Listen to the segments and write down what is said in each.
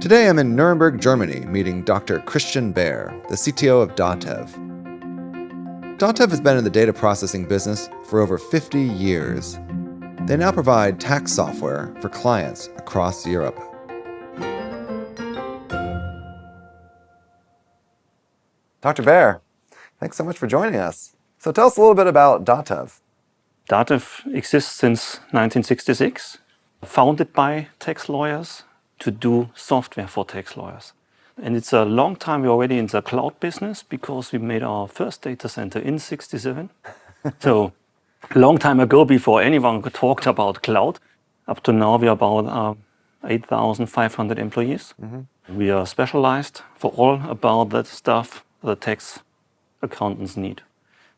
Today I'm in Nuremberg, Germany, meeting Dr. Christian Baer, the CTO of Datev. Datev has been in the data processing business for over 50 years. They now provide tax software for clients across Europe. Dr. Baer, thanks so much for joining us. So tell us a little bit about Datev. Datev exists since 1966, founded by tax lawyers to do software for tax lawyers. And it's a long time we're already in the cloud business because we made our first data center in 1967. So a long time ago, before anyone talked about cloud. Up to now, we are about 8,500 employees. Mm-hmm. We are specialized for all about that stuff the tax accountants need.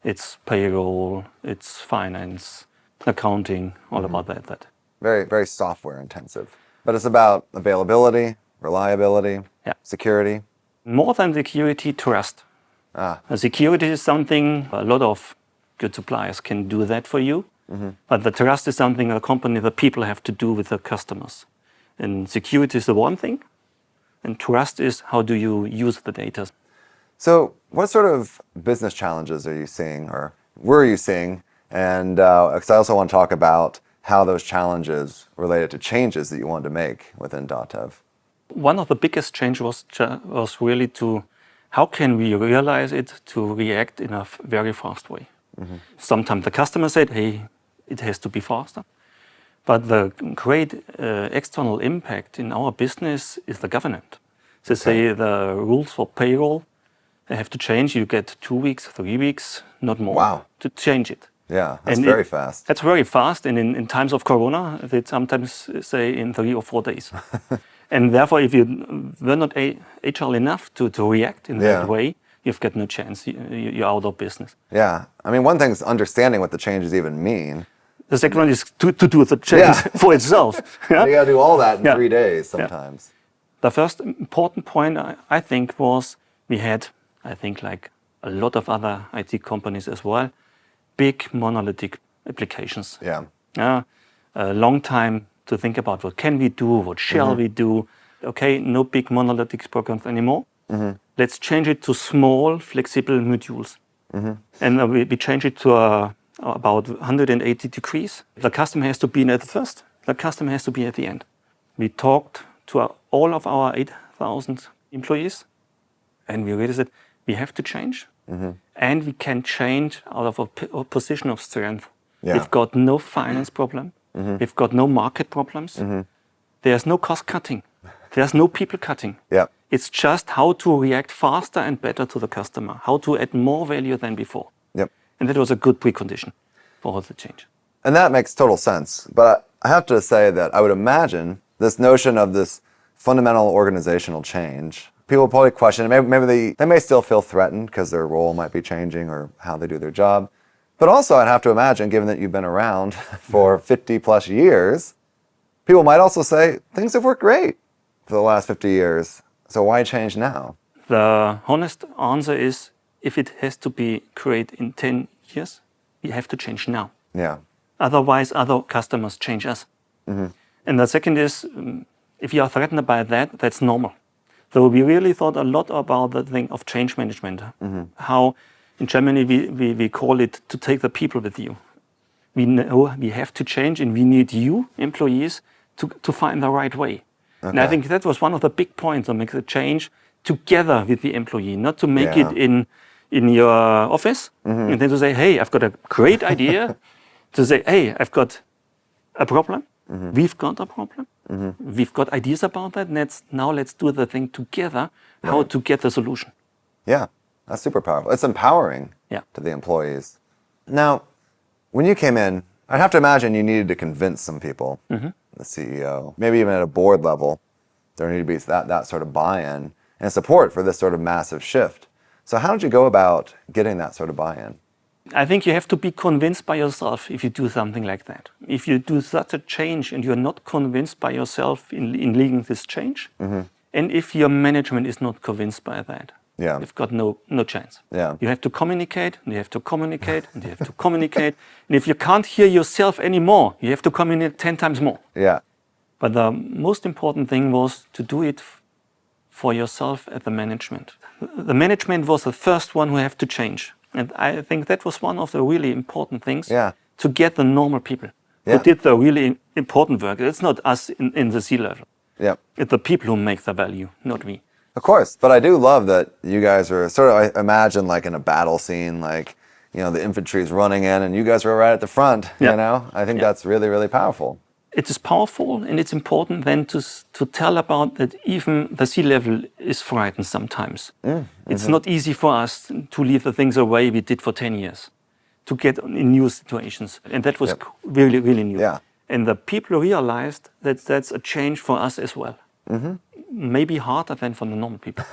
It's payroll, it's finance, accounting, all about that. Very, very software intensive. But it's about availability, reliability, security. More than security, trust. Security is something a lot of good suppliers can do that for you. Mm-hmm. But the trust is something a company, the people have to do with their customers. And security is the one thing. And trust is how do you use the data. So what sort of business challenges are you seeing or were you seeing? And because I also want to talk about how those challenges related to changes that you wanted to make within Datev. One of the biggest changes was really to how can we realize it to react in a very fast way. Mm-hmm. Sometimes the customer said, hey, it has to be faster. But the great external impact in our business is the government. They say the rules for payroll, they have to change. You get 2 weeks, 3 weeks, not more, to change it. Yeah, that's very fast. That's very fast. And in times of Corona, they sometimes say in 3 or 4 days. And therefore, if you were not agile enough to react in that way, you've got no chance. You're out of business. Yeah. I mean, one thing is understanding what the changes even mean. The second one is to do the change for itself. You got to do all that in 3 days sometimes. The first important point, I think, was we had, I think, like a lot of other IT companies as well, big monolithic applications. A long time to think about what can we do, what shall we do. Okay, no big monolithic programs anymore. Mm-hmm. Let's change it to small, flexible modules. Mm-hmm. And we change it to about 180 degrees. The customer has to be at the first. The customer has to be at the end. We talked to all of our 8,000 employees, and we realized that we have to change. Mm-hmm. And we can change out of a position of strength. Yeah. We've got no finance problem. Mm-hmm. We've got no market problems. Mm-hmm. There's no cost cutting. There's no people cutting. Yeah. It's just how to react faster and better to the customer, how to add more value than before. Yep. And that was a good precondition for all the change. And that makes total sense. But I have to say that I would imagine this notion of this fundamental organizational change, people probably question, maybe they may still feel threatened because their role might be changing or how they do their job. But also I'd have to imagine, given that you've been around for 50 plus years, people might also say, things have worked great for the last 50 years. So why change now? The honest answer is, if it has to be great in 10 years, we have to change now. Yeah. Otherwise, other customers change us. Mm-hmm. And the second is, if you are threatened by that, that's normal. So we really thought a lot about the thing of change management. Mm-hmm. How in Germany we call it to take the people with you. We know we have to change and we need you, employees, to find the right way. Okay. And I think that was one of the big points to make the change together with the employee, not to make it in your office and then to say, hey, I've got a great idea. To say, hey, I've got a problem. Mm-hmm. We've got a problem. Mm-hmm. We've got ideas about that. Now let's do the thing together, how to get the solution. Yeah, that's super powerful. It's empowering to the employees. Now, when you came in, I'd have to imagine you needed to convince some people, the CEO, maybe even at a board level, there needed to be that sort of buy-in and support for this sort of massive shift. So how did you go about getting that sort of buy-in? I think you have to be convinced by yourself if you do something like that. If you do such a change and you're not convinced by yourself in leading this change, and if your management is not convinced by that, you've got no chance. Yeah. You have to communicate, and you have to communicate, and you have to communicate. And if you can't hear yourself anymore, you have to communicate 10 times more. Yeah. But the most important thing was to do it for yourself at the management. The management was the first one who have to change. And I think that was one of the really important things to get the normal people who did the really important work. It's not us in the C-level. It's the people who make the value, not we. Of course, but I do love that you guys were sort of, I imagine like in a battle scene, like, the infantry's running in and you guys were right at the front, you know? I think that's really, really powerful. It is powerful, and it's important then to tell about that even the C-level is frightened sometimes. It's not easy for us to leave the things away we did for 10 years, to get in new situations. And that was really, really new. And the people realized that that's a change for us as well. Maybe harder than for the normal people.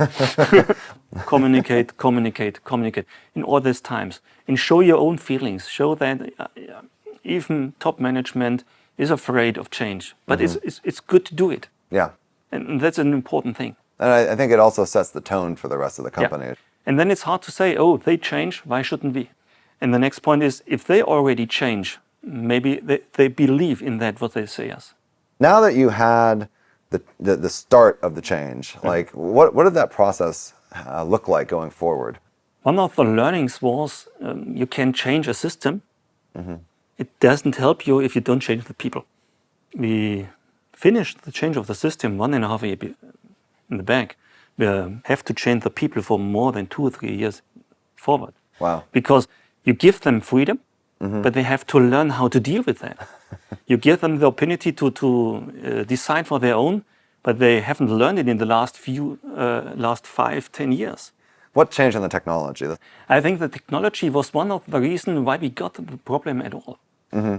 Communicate in all these times. And show your own feelings. Show that even top management is afraid of change. But it's good to do it. And that's an important thing. And I think it also sets the tone for the rest of the company. And then it's hard to say, oh, they change, why shouldn't we? And the next point is, if they already change, maybe they believe in that, what they say us. Now that you had the start of the change, like what did that process look like going forward? One of the learnings was you can change a system. It doesn't help you if you don't change the people. We finished the change of the system 1.5 years in the back. We have to change the people for more than 2 or 3 years forward. Wow. Because you give them freedom, but they have to learn how to deal with that. You give them the opportunity to decide for their own, but they haven't learned it in the last 5-10 years. What changed in the technology? I think the technology was one of the reasons why we got the problem at all.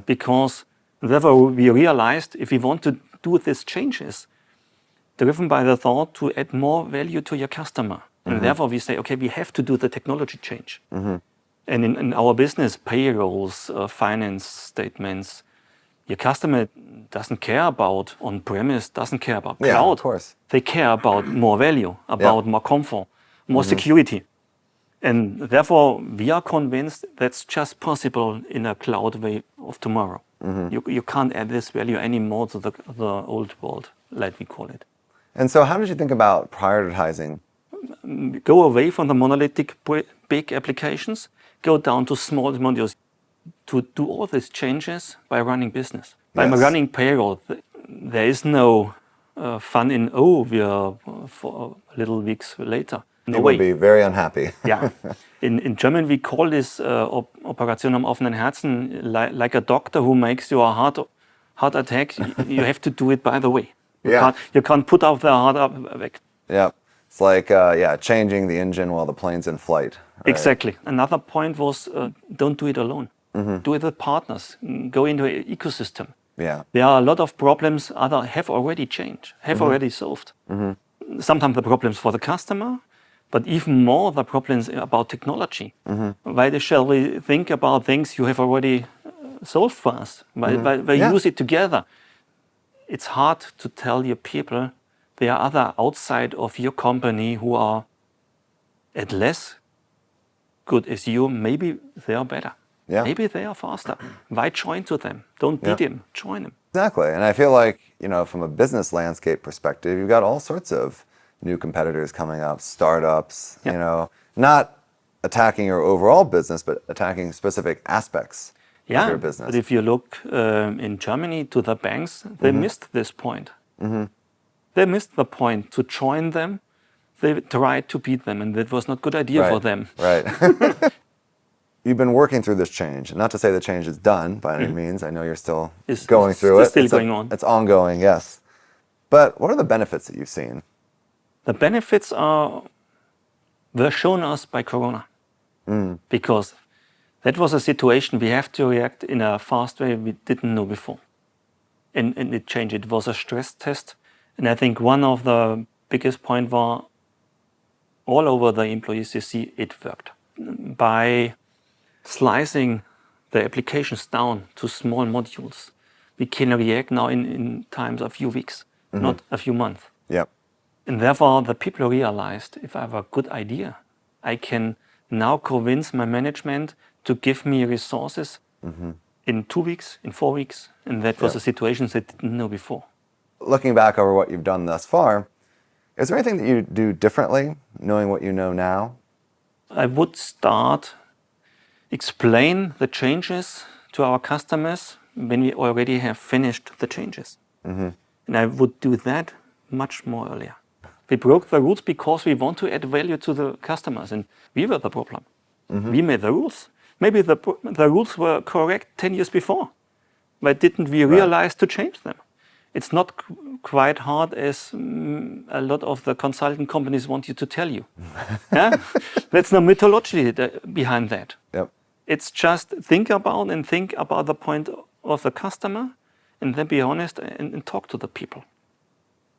Because therefore we realized if we want to do these changes, driven by the thought to add more value to your customer. And therefore we say, okay, we have to do the technology change. And in our business, payrolls, finance statements, your customer doesn't care about on-premise, doesn't care about cloud. Of course. They care about more value, about more comfort, more security. And therefore, we are convinced that's just possible in a cloud way of tomorrow. You can't add this value anymore to the old world, like we call it. And so how did you think about prioritizing? Go away from the monolithic big applications, go down to small modules. To do all these changes by running business. By running payroll, there is no fun in, we are 4 little weeks later. No you way. Will be very unhappy. In German, we call this Operation am offenen Herzen, like a doctor who makes you a heart attack. You have to do it by the way. You can't put out the heart back. It's like, changing the engine while the plane's in flight. Right? Exactly. Another point was, don't do it alone. Do it with partners. Go into an ecosystem. There are a lot of problems others have already changed, already solved. Sometimes the problems for the customer, but even more the problems about technology. Why shall we think about things you have already solved for us? Why use it together? It's hard to tell your people there are other outside of your company who are at less good as you. Maybe they are better. Maybe they are faster. Why join to them? Don't beat them, join them. Exactly. And I feel like, from a business landscape perspective, you've got all sorts of new competitors coming up, startups, not attacking your overall business, but attacking specific aspects of your business. But if you look in Germany to the banks, they missed this point. They missed the point to join them. They tried to beat them, and that was not a good idea for them. Right. You've been working through this change. Not to say the change is done by any means. I know you're still going through it. It's still going on. It's ongoing, yes. But what are the benefits that you've seen? The benefits were shown us by Corona. Because that was a situation we have to react in a fast way we didn't know before. And it changed. It was a stress test. And I think one of the biggest points was all over the employees, you see it worked. By slicing the applications down to small modules, we can react now in times a few weeks, not a few months. And therefore, the people realized if I have a good idea, I can now convince my management to give me resources in 2 weeks, in 4 weeks. And that was a situation they didn't know before. Looking back over what you've done thus far, Is there anything that you do differently, knowing what you know now? I would start explain the changes to our customers when we already have finished the changes. And I would do that much more earlier. We broke the rules because we want to add value to the customers, and we were the problem. We made the rules. Maybe the rules were correct 10 years before. Why didn't we realize to change them? It's not quite hard as a lot of the consulting companies want you to tell you. Yeah? There's no mythology behind that. Yep. It's just think about the point of the customer, and then be honest and talk to the people.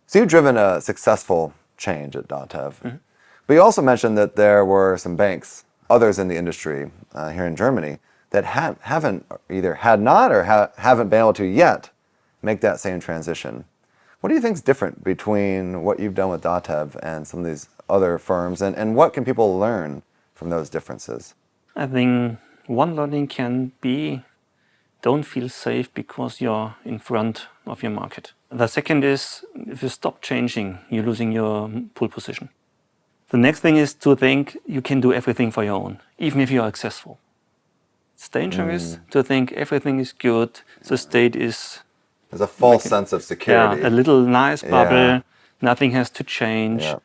So you've driven a successful change at Datev. But you also mentioned that there were some banks, others in the industry here in Germany, that haven't either had not or haven't been able to yet make that same transition. What do you think is different between what you've done with Datev and some of these other firms, and what can people learn from those differences? I think one learning can be, don't feel safe because you're in front of your market. The second is, if you stop changing, you're losing your pole position. The next thing is to think you can do everything for your own, even if you are successful. It's dangerous to think everything is good, the state is... There's a false sense of security. Yeah, a little nice bubble, nothing has to change. Yeah.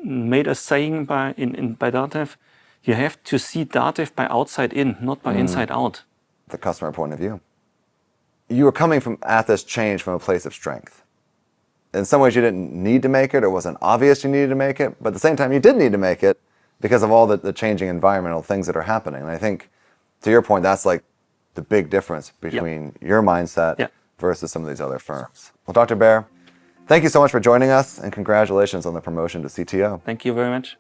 Made a saying by Datev, you have to see Datev by outside in, not by inside out. The customer point of view. You were coming at this change from a place of strength. In some ways you didn't need to make it, or it wasn't obvious you needed to make it, but at the same time you did need to make it because of all the changing environmental things that are happening. And I think, to your point, that's like the big difference between your mindset versus some of these other firms. Well, Dr. Baer, thank you so much for joining us, and congratulations on the promotion to CTO. Thank you very much.